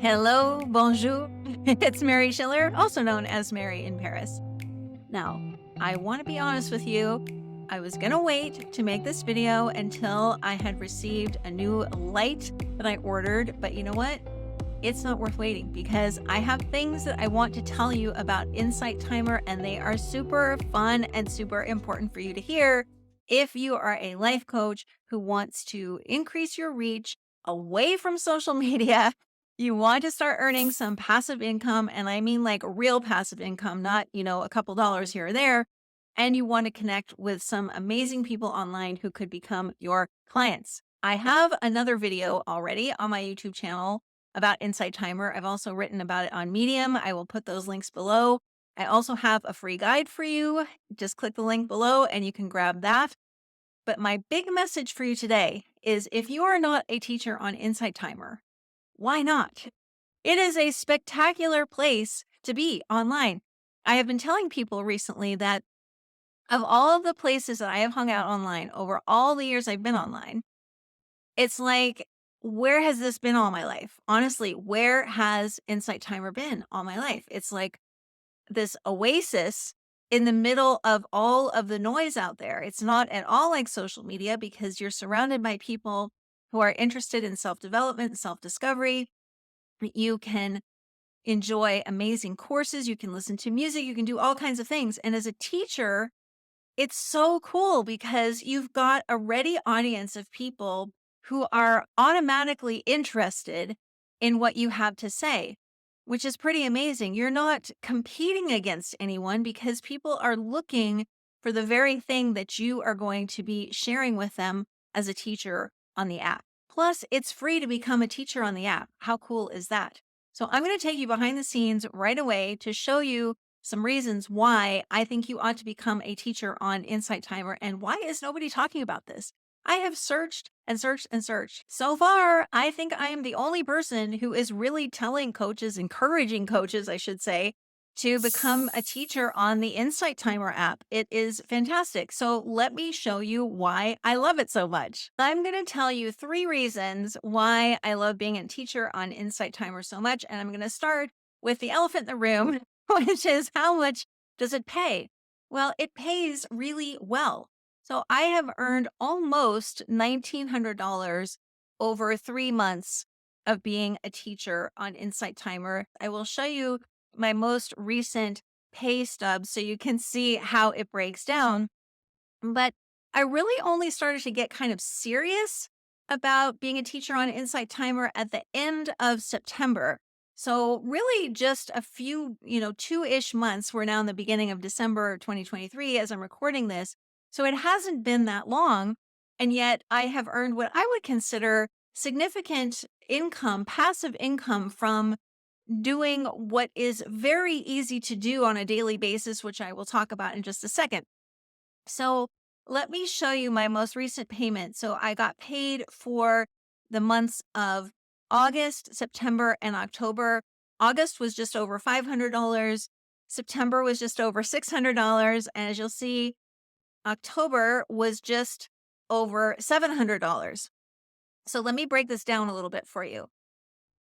Hello, bonjour. It's Mary Schiller, also known as Mary in Paris. Now, I want to be honest with you. I was going to wait to make this video until I had received a new light that I ordered, but you know what? It's not worth waiting because I have things that I want to tell you about Insight Timer, and they are super fun and super important for you to hear if you are a life coach who wants to increase your reach away from social media. You want to start earning some passive income, and I mean like real passive income, not, a couple dollars here or there. And you want to connect with some amazing people online who could become your clients. I have another video already on my YouTube channel about Insight Timer. I've also written about it on Medium. I will put those links below. I also have a free guide for you. Just click the link below and you can grab that. But my big message for you today is if you are not a teacher on Insight Timer, why not? It is a spectacular place to be online. I have been telling people recently that of all of the places that I have hung out online over all the years I've been online, it's like, where has this been all my life? Honestly, where has Insight Timer been all my life? It's like this oasis in the middle of all of the noise out there. It's not at all like social media because you're surrounded by people who are interested in self-development, self-discovery. You can enjoy amazing courses. You can listen to music. You can do all kinds of things. And as a teacher, it's so cool because you've got a ready audience of people who are automatically interested in what you have to say, which is pretty amazing. You're not competing against anyone because people are looking for the very thing that you are going to be sharing with them as a teacher on the app. Plus, it's free to become a teacher on the app. How cool is that? So I'm going to take you behind the scenes right away to show you some reasons why I think you ought to become a teacher on Insight Timer and why is nobody talking about this? I have searched and searched and searched. So far, I think I am the only person who is really telling coaches, encouraging coaches, I should say, to become a teacher on the Insight Timer app. It is fantastic. So let me show you why I love it so much. I'm going to tell you 3 reasons why I love being a teacher on Insight Timer so much. And I'm going to start with the elephant in the room, which is how much does it pay? Well, it pays really well. So I have earned almost $1,900 over 3 months of being a teacher on Insight Timer. I will show you my most recent pay stub so you can see how it breaks down. But I really only started to get kind of serious about being a teacher on Insight Timer at the end of September. So really just a few, 2-ish months. We're now in the beginning of December 2023 as I'm recording this. So it hasn't been that long. And yet I have earned what I would consider significant income, passive income from doing what is very easy to do on a daily basis, which I will talk about in just a second. So let me show you my most recent payment. So I got paid for the months of August, September, and October. August was just over $500. September was just over $600. And as you'll see, October was just over $700. So let me break this down a little bit for you.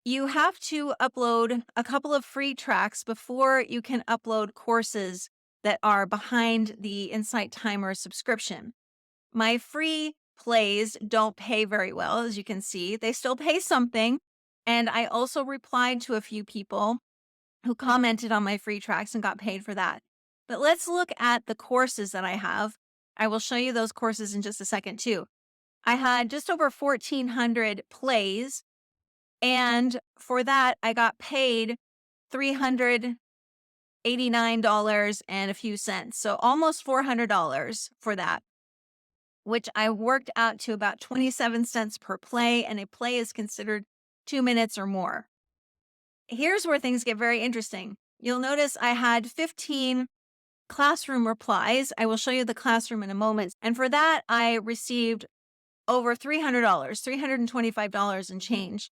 You have to upload a couple of free tracks before you can upload courses that are behind the Insight Timer subscription. My free plays don't pay very well, as you can see. They still pay something. And I also replied to a few people who commented on my free tracks and got paid for that. But let's look at the courses that I have. I will show you those courses in just a second too. I had just over 1,400 plays. And for that, I got paid $389 and a few cents. So almost $400 for that, which I worked out to about 27 cents per play. And a play is considered 2 minutes or more. Here's where things get very interesting. You'll notice I had 15 classroom replies. I will show you the classroom in a moment. And for that, I received over $300, $325 and change.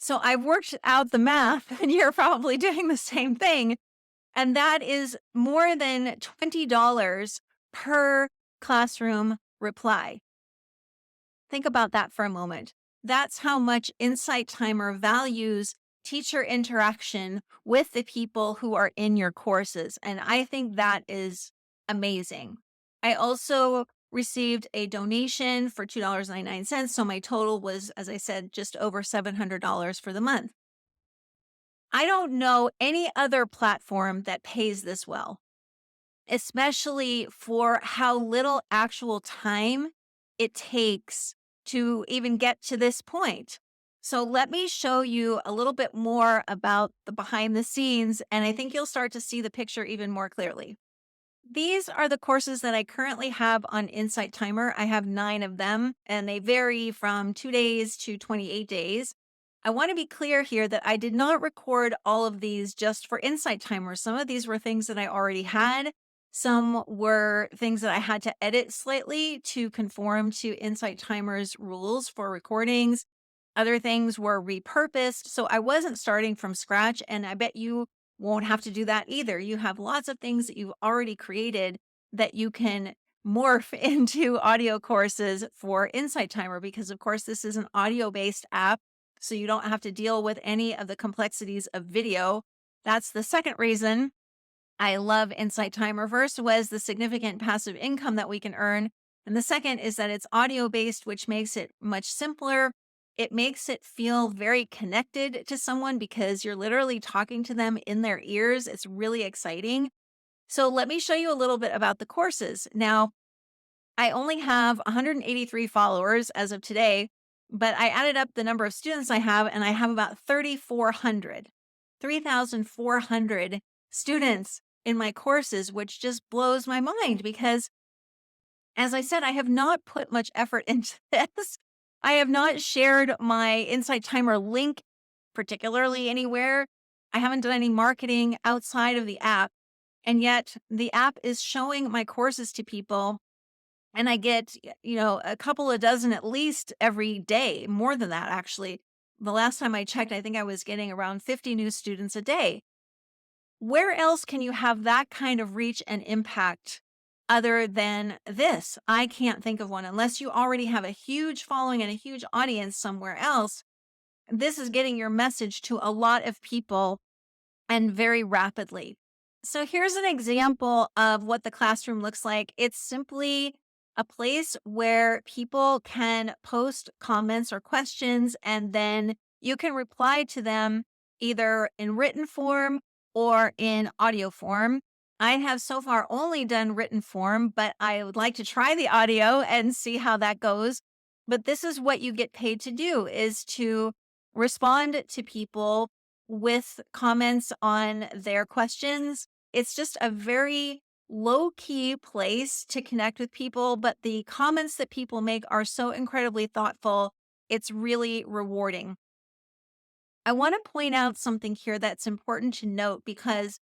So I've worked out the math, and you're probably doing the same thing. And that is more than $20 per classroom reply. Think about that for a moment. That's how much Insight Timer values teacher interaction with the people who are in your courses. And I think that is amazing. I also received a donation for $2.99. So my total was, as I said, just over $700 for the month. I don't know any other platform that pays this well, especially for how little actual time it takes to even get to this point. So let me show you a little bit more about the behind the scenes, and I think you'll start to see the picture even more clearly. These are the courses that I currently have on Insight Timer. I have 9 of them, and they vary from 2 days to 28 days. I want to be clear here that I did not record all of these just for Insight Timer. Some of these were things that I already had. Some were things that I had to edit slightly to conform to Insight Timer's rules for recordings. Other things were repurposed. So I wasn't starting from scratch, and I bet you won't have to do that either. You have lots of things that you've already created that you can morph into audio courses for Insight Timer because, of course, this is an audio based app. So you don't have to deal with any of the complexities of video. That's the second reason I love Insight Timer. First was the significant passive income that we can earn. And the second is that it's audio based, which makes it much simpler. It makes it feel very connected to someone because you're literally talking to them in their ears. It's really exciting. So let me show you a little bit about the courses. Now, I only have 183 followers as of today, but I added up the number of students I have, and I have about 3,400 students in my courses, which just blows my mind because, as I said, I have not put much effort into this. I have not shared my Insight Timer link particularly anywhere. I haven't done any marketing outside of the app. And yet the app is showing my courses to people. And I get, a couple of dozen at least every day, more than that, actually. The last time I checked, I think I was getting around 50 new students a day. Where else can you have that kind of reach and impact other than this? I can't think of one unless you already have a huge following and a huge audience somewhere else. This is getting your message to a lot of people and very rapidly. So here's an example of what the classroom looks like. It's simply a place where people can post comments or questions, and then you can reply to them either in written form or in audio form. I have so far only done written form, but I would like to try the audio and see how that goes. But this is what you get paid to do, is to respond to people with comments on their questions. It's just a very low key place to connect with people, but the comments that people make are so incredibly thoughtful. It's really rewarding. I want to point out something here that's important to note because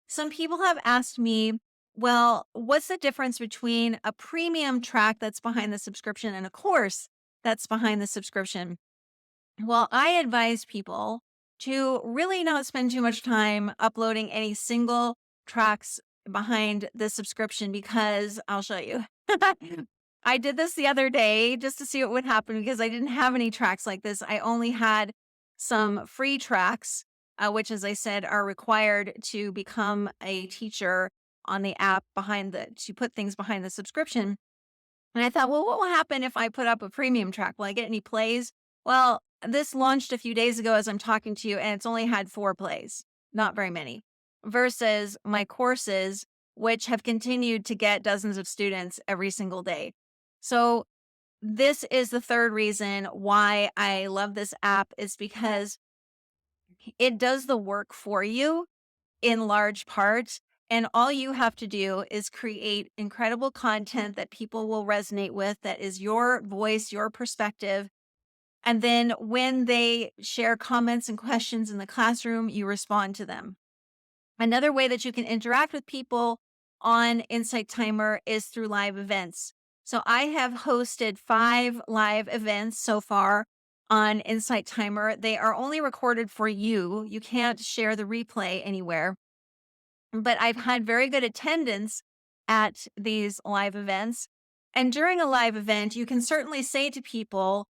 some people have asked me, well, what's the difference between a premium track that's behind the subscription and a course that's behind the subscription? Well, I advise people to really not spend too much time uploading any single tracks behind the subscription because I'll show you. I did this the other day just to see what would happen because I didn't have any tracks like this. I only had some free tracks, which, as I said, are required to become a teacher on the app to put things behind the subscription. And I thought, well, what will happen if I put up a premium track? Will I get any plays? Well, this launched a few days ago as I'm talking to you, and it's only had 4 plays, not very many, versus my courses, which have continued to get dozens of students every single day. So this is the third reason why I love this app, is because it does the work for you in large part. And all you have to do is create incredible content that people will resonate with, that is your voice, your perspective. And then when they share comments and questions in the classroom, you respond to them. Another way that you can interact with people on Insight Timer is through live events. So I have hosted 5 live events so far on Insight Timer. They are only recorded for you. You can't share the replay anywhere. But I've had very good attendance at these live events. And during a live event, you can certainly say to people,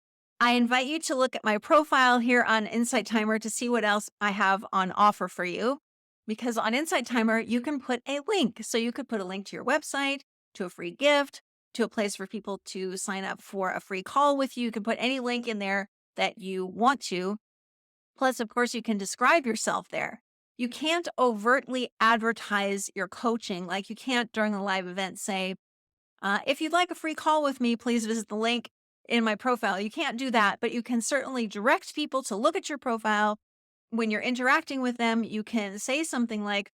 I invite you to look at my profile here on Insight Timer to see what else I have on offer for you. Because on Insight Timer, you can put a link. So you could put a link to your website, to a free gift, to a place for people to sign up for a free call with you. You can put any link in there that you want to. Plus, of course, you can describe yourself there. You can't overtly advertise your coaching. Like you can't during a live event say, if you'd like a free call with me, please visit the link in my profile. You can't do that, but you can certainly direct people to look at your profile. When you're interacting with them, you can say something like,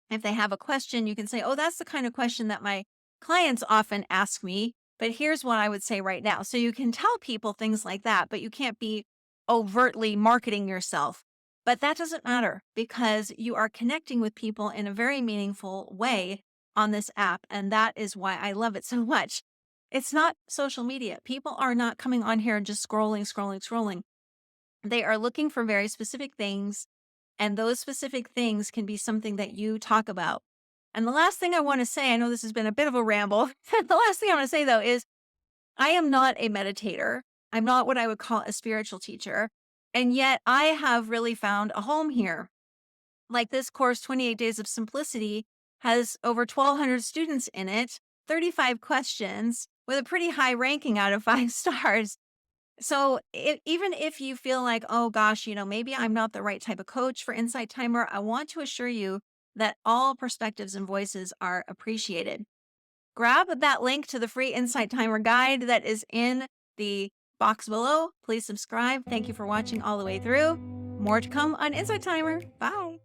if they have a question, you can say, oh, that's the kind of question that my clients often ask me, but here's what I would say right now. So you can tell people things like that, but you can't be overtly marketing yourself. But that doesn't matter because you are connecting with people in a very meaningful way on this app. And that is why I love it so much. It's not social media. People are not coming on here and just scrolling. They are looking for very specific things, and those specific things can be something that you talk about. And the last thing I want to say, I know this has been a bit of a ramble. The last thing I want to say, though, is I am not a meditator. I'm not what I would call a spiritual teacher. And yet I have really found a home here. Like this course, 28 Days of Simplicity, has over 1,200 students in it, 35 questions with a pretty high ranking out of 5 stars. So even if you feel like, oh gosh, maybe I'm not the right type of coach for Insight Timer, I want to assure you that all perspectives and voices are appreciated. Grab that link to the free Insight Timer guide that is in the box below. Please subscribe. Thank you for watching all the way through. More to come on Insight Timer. Bye.